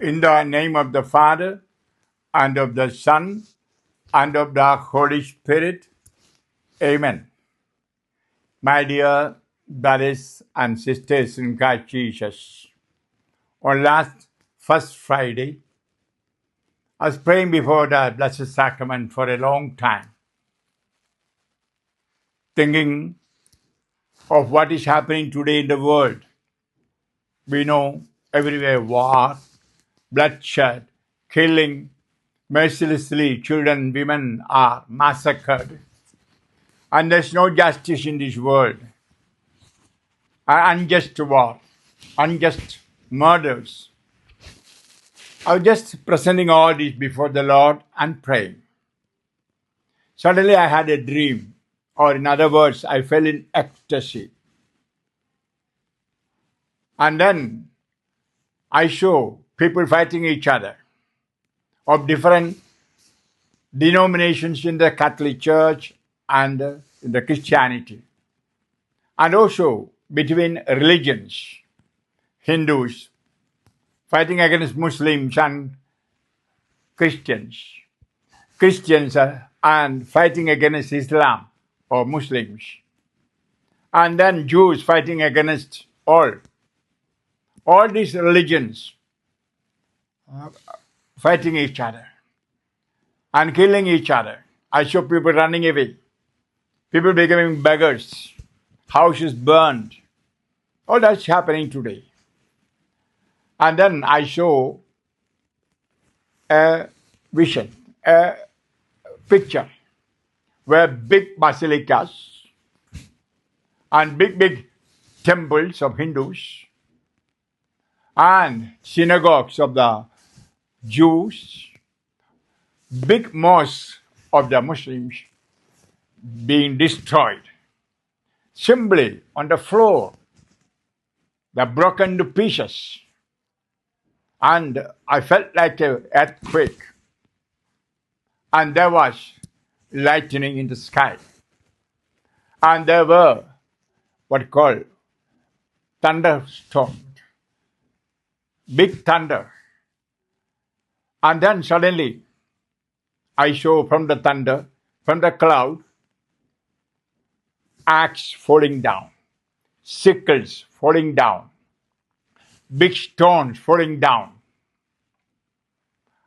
In the name of the Father, and of the Son, and of the Holy Spirit. Amen. My dear brothers and sisters in Christ Jesus, on last First Friday, I was praying before the Blessed Sacrament for a long time, thinking of what is happening today in the world. We know everywhere war, bloodshed, killing, mercilessly children and women are massacred. And there's no justice in this world. Unjust war, unjust murders. I was just presenting all this before the Lord and praying. Suddenly I had a dream, or in other words, I fell in ecstasy. And then I saw people fighting each other of different denominations in the Catholic Church and in the Christianity. And also between religions, Hindus fighting against Muslims and Christians. Christians and fighting against Islam or Muslims. And then Jews fighting against all these religions fighting each other and killing each other. I saw people running away, people becoming beggars, houses burned. All that's happening today. And then I saw a vision, a picture where big basilicas and big temples of Hindus and synagogues of the Jews, big mosques of the Muslims being destroyed. Simply on the floor, they're broken to pieces. And I felt like an earthquake. And there was lightning in the sky. And there were what called thunderstorms, big thunder. And then suddenly I saw from the thunder, from the cloud, axe falling down, sickles falling down, big stones falling down.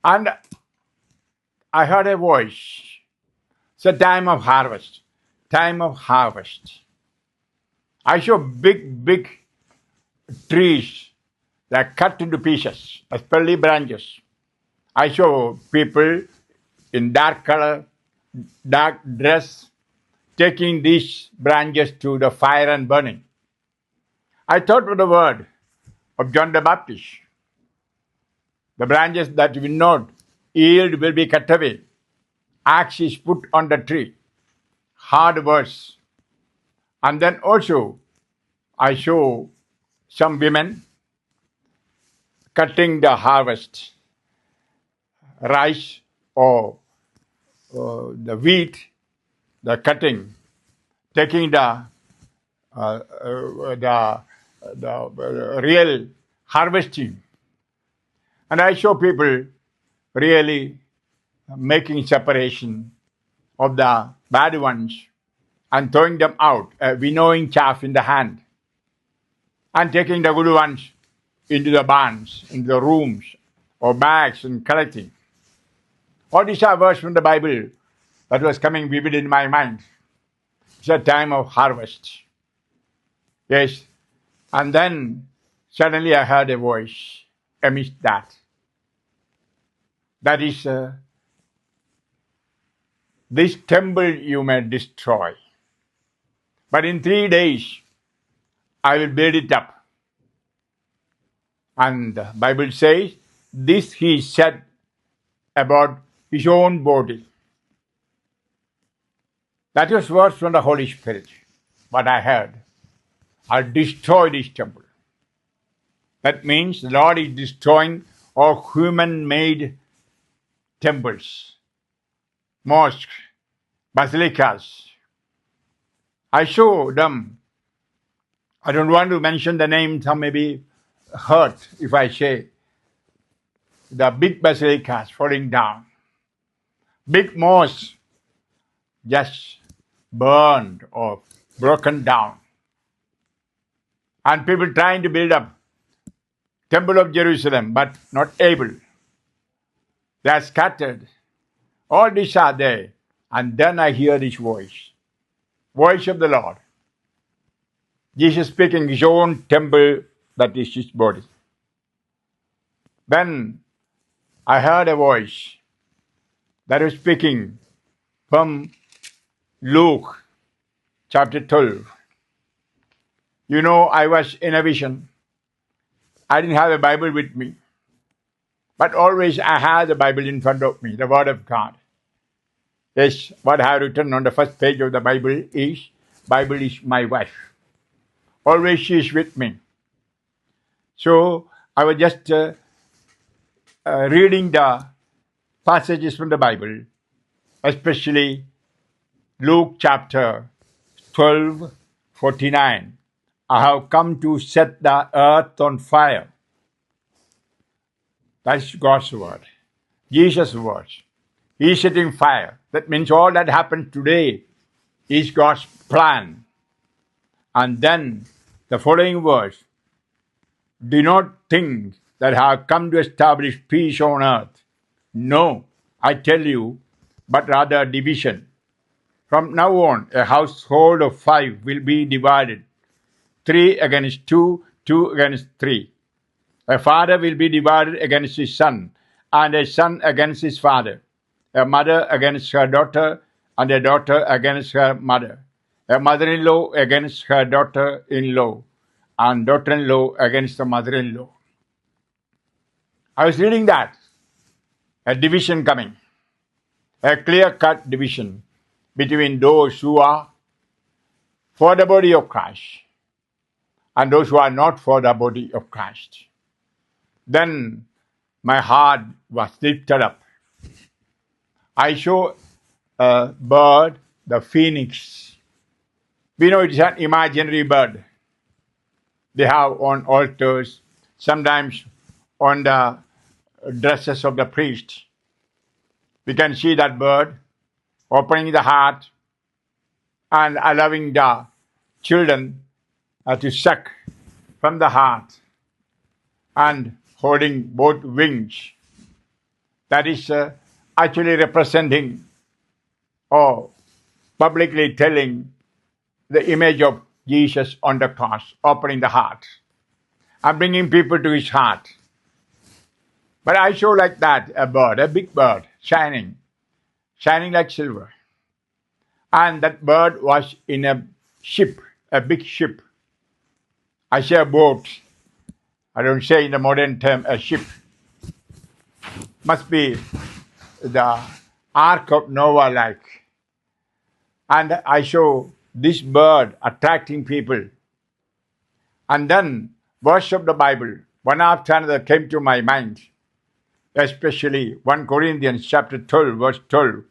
And I heard a voice. It's a time of harvest. Time of harvest. I saw big trees that cut into pieces, especially branches. I saw people in dark color, dark dress, taking these branches to the fire and burning. I thought of the word of John the Baptist. The branches that will not yield will be cut away. Axe is put on the tree. Hard words. And then also I saw some women cutting the harvest, rice or the wheat, the cutting, taking the real harvesting. And I saw people really making separation of the bad ones and throwing them out, winnowing chaff in the hand, and taking the good ones into the barns, into the rooms or bags and collecting. All these are words from the Bible that was coming vivid in my mind. It's a time of harvest. Yes. And then suddenly I heard a voice amidst that. That is, this temple you may destroy. But in 3 days, I will build it up. And the Bible says, this he said about his own body. That was words from the Holy Spirit. What I heard. I'll destroy this temple. That means the Lord is destroying all human-made temples, mosques, basilicas. I saw them. I don't want to mention the name, some may be hurt if I say. the big basilicas falling down. Big mosques just burned or broken down. And people trying to build up Temple of Jerusalem, but not able. They are scattered. All these are there. And then I hear this voice of the Lord. Jesus speaking his own temple, that is his body. Then I heard a voice that was speaking from Luke chapter 12. You know, I was in a vision. I didn't have a Bible with me. But always I had the Bible in front of me, the Word of God. Yes, what I have written on the first page of the Bible is my wife. Always she is with me. So I was just reading the passages from the Bible, especially Luke chapter 12:49. I have come to set the earth on fire. That's God's word. Jesus' words. He is setting fire. That means all that happened today is God's plan. And then the following words. Do not think that I have come to establish peace on earth. No, I tell you, but rather division. From now on, a household of 5 will be divided. 3 against 2, 2 against 3. A father will be divided against his son, and a son against his father. A mother against her daughter, and a daughter against her mother. A mother-in-law against her daughter-in-law, and daughter-in-law against the mother-in-law. I was reading that. A division coming. A clear-cut division between those who are for the body of Christ and those who are not for the body of Christ. Then my heart was lifted up. I saw a bird, the phoenix. We know it's an imaginary bird. They have on altars, sometimes on the dresses of the priest. We can see that bird opening the heart and allowing the children to suck from the heart and holding both wings. That is actually representing or publicly telling the image of Jesus on the cross, opening the heart and bringing people to his heart. But I saw like that a bird, a big bird, shining like silver. And that bird was in a ship, a big ship. I say a boat. I don't say in the modern term a ship. Must be the Ark of Noah like. And I saw this bird attracting people. And then verse of the Bible, one after another came to my mind. Especially 1 Corinthians chapter 12, verse 12.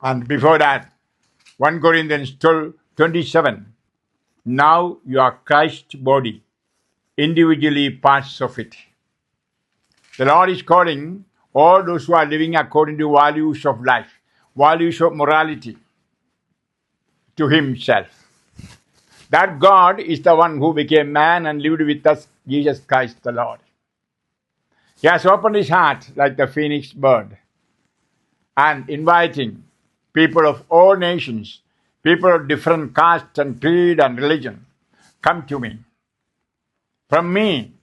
And before that, 1 Corinthians 12:27. Now you are Christ's body, individually parts of it. The Lord is calling all those who are living according to values of life, values of morality, to himself. That God is the one who became man and lived with us, Jesus Christ the Lord. He has opened his heart like the phoenix bird and inviting people of all nations, people of different caste and creed and religion, come to me. From me,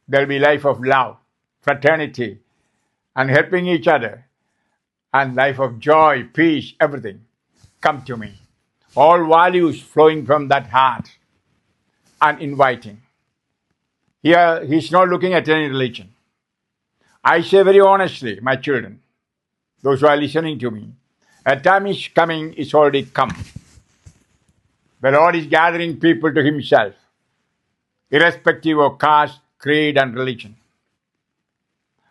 there will be life of love, fraternity, and helping each other, and life of joy, peace, everything. Come to me. All values flowing from that heart and inviting. Here, he's not looking at any religion. I say very honestly, my children, those who are listening to me, a time is coming, it's already come. The Lord is gathering people to himself, irrespective of caste, creed, and religion.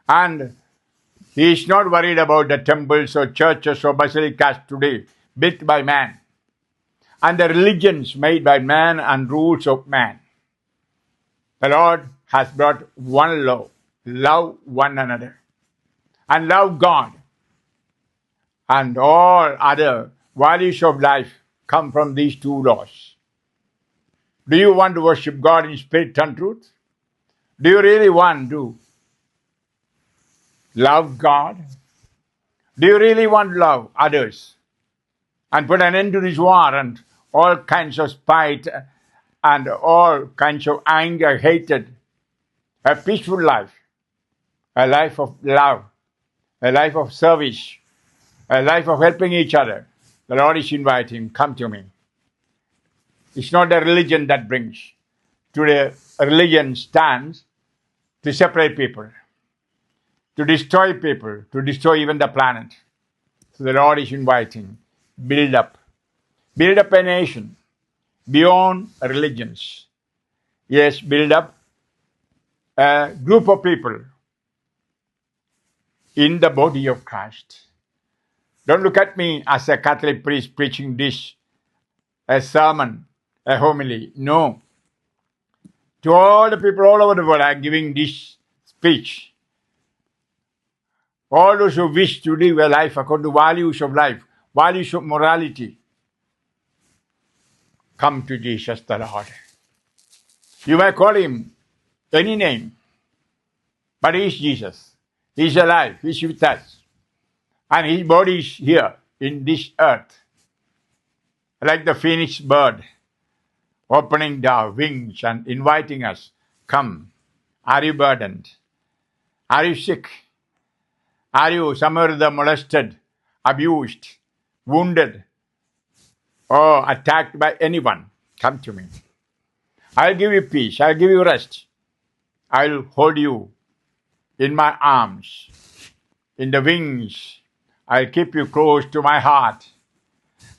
And he is not worried about the temples or churches or basilicas today, built by man, and the religions made by man and rules of man. The Lord has brought one law, love one another and love God. And all other values of life come from these two laws. Do you want to worship God in spirit and truth? Do you really want to love God? Do you really want to love others and put an end to this war and all kinds of spite and all kinds of anger, hatred? A peaceful life, a life of love, a life of service, a life of helping each other. The Lord is inviting, come to me. It's not a religion that brings. Today, a religion stands to separate people, to destroy people, to destroy even the planet. So the Lord is inviting, build up a nation beyond religions. Yes, build up a group of people in the body of Christ. Don't look at me as a Catholic priest preaching this, a sermon, a homily. No. To all the people all over the world, I am giving this speech. All those who wish to live a life according to values of life, values of morality, come to Jesus the Lord. You may call him any name, but he is Jesus. He is alive. He is with us. And his body is here in this earth. Like the phoenix bird, opening their wings and inviting us, come. Are you burdened? Are you sick? Are you somewhere molested, abused, wounded, or attacked by anyone? Come to me. I'll give you peace. I'll give you rest. I'll hold you in my arms, in the wings. I'll keep you close to my heart,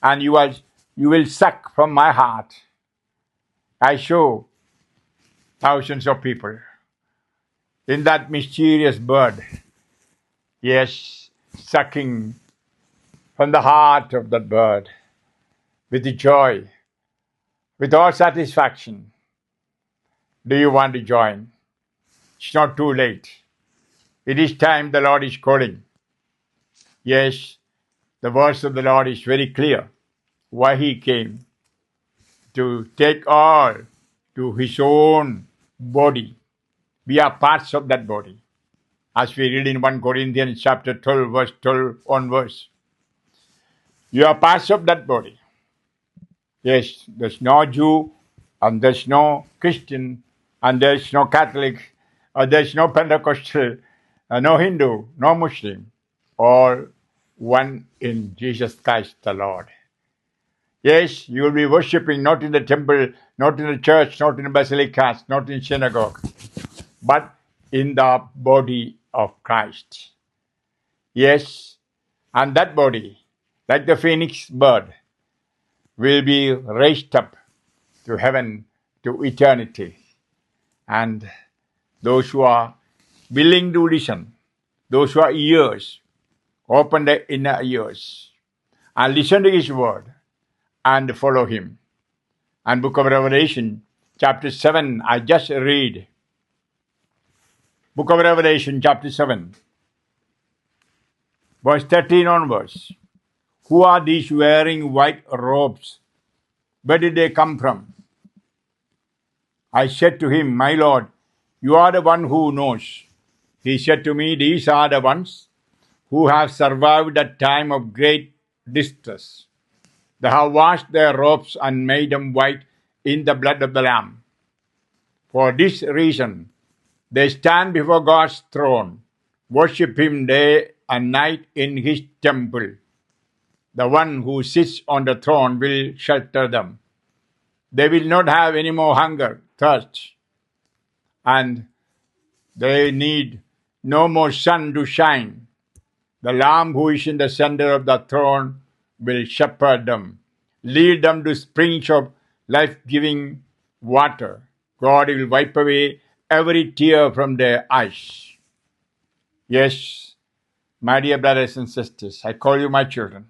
and you will suck from my heart. I show thousands of people in that mysterious bird, yes, sucking from the heart of that bird with the joy, with all satisfaction. Do you want to join? It's not too late. It is time. The Lord is calling. Yes, the verse of the Lord is very clear. Why he came to take all to his own body. We are parts of that body. As we read in 1 Corinthians chapter 12, verse 12 onwards. You are parts of that body. Yes, there's no Jew, and there's no Christian, and there's no Catholic, or there's no Pentecostal, no Hindu, no Muslim. All one in Jesus Christ the Lord. Yes, you will be worshipping not in the temple, not in the church, not in the basilicas, not in synagogue, but in the body of Christ. Yes, and that body, like the phoenix bird, will be raised up to heaven, to eternity. And those who are willing to listen, those who are ears, open their inner ears and listen to his word and follow him. And book of Revelation, chapter 7, I just read. Book of Revelation, chapter 7, verse 13 onwards. Who are these wearing white robes? Where did they come from? I said to him, my Lord, you are the one who knows. He said to me, these are the ones who have survived a time of great distress. They have washed their robes and made them white in the blood of the Lamb. For this reason, they stand before God's throne, worship him day and night in his temple. The one who sits on the throne will shelter them. They will not have any more hunger, thirst, and they need no more sun to shine. The Lamb who is in the center of the throne will shepherd them, lead them to springs of life-giving water. God will wipe away every tear from their eyes. Yes, my dear brothers and sisters, I call you my children.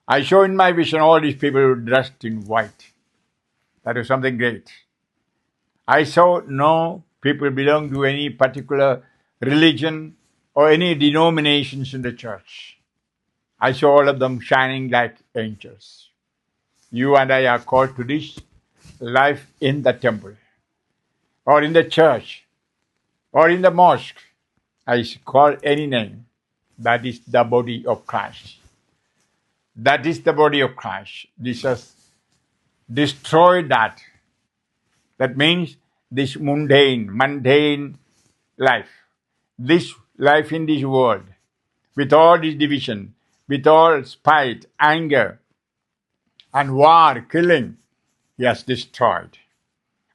I show in my vision all these people dressed in white. That is something great. I saw no people belong to any particular religion or any denominations in the church. I saw all of them shining like angels. You and I are called to this life in the temple or in the church or in the mosque. I call any name. That is the body of Christ. That is the body of Christ. Jesus destroyed that. That means this mundane life. This life in this world, with all this division, with all spite, anger, and war, killing, he has destroyed.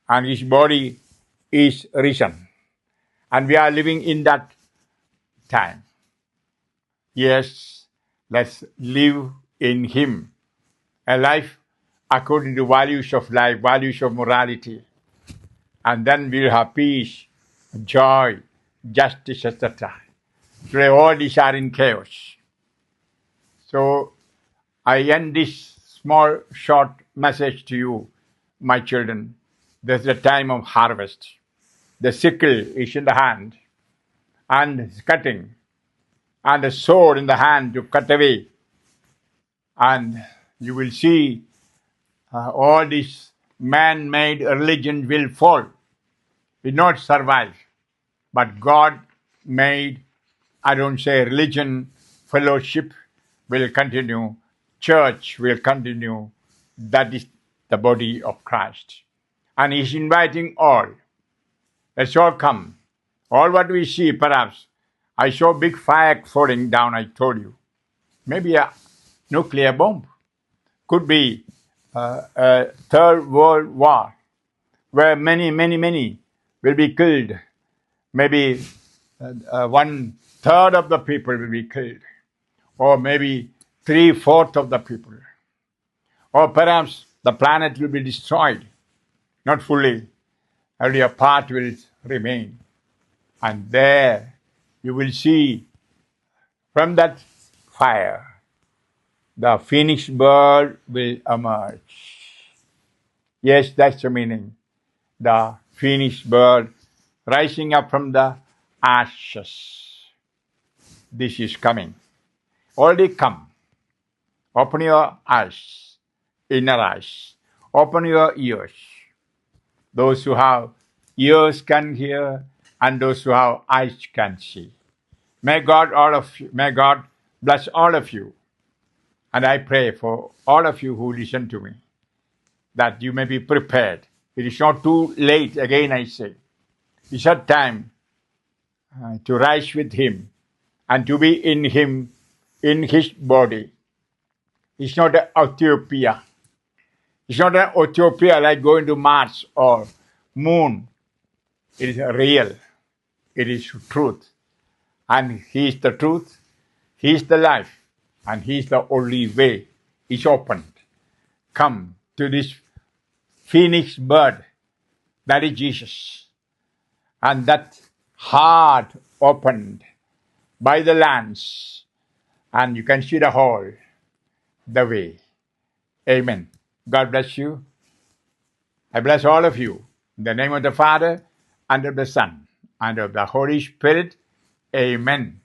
And his body is risen. And we are living in that time. Yes, let's live in him. A life according to values of life, values of morality. And then we'll have peace, joy, justice, etc. Today all these are in chaos. So I end this small, short message to you, my children. There's the time of harvest. The sickle is in the hand and it's cutting, and the sword in the hand to cut away. And you will see all these man-made religion will fall, will not survive. But God-made, I don't say religion, fellowship will continue, church will continue. That is the body of Christ. And he's inviting all. Let's all come. All what we see, perhaps, I saw big fire falling down, I told you. Maybe a nuclear bomb. Could be a third world war, where many will be killed. Maybe 1/3 of the people will be killed. Or maybe 3/4 of the people. Or perhaps the planet will be destroyed. Not fully. Only a part will remain. And there you will see from that fire, the phoenix bird will emerge. Yes, that's the meaning. The phoenix bird rising up from the ashes. This is coming. Already come. Open your eyes, inner eyes. Open your ears. Those who have ears can hear, and those who have eyes can see. May God bless all of you. And I pray for all of you who listen to me, that you may be prepared. It is not too late, again I say. It's a time to rise with him and to be in him, in his body. It's not an utopia. It's not an utopia like going to Mars or moon. It is real. It is truth. And he is the truth. He is the life. And he is the only way. It's opened. Come to this phoenix bird. That is Jesus. And that heart opened by the lance. And you can see the hole, the way. Amen. God bless you. I bless all of you. In the name of the Father, and of the Son, and of the Holy Spirit. Amen.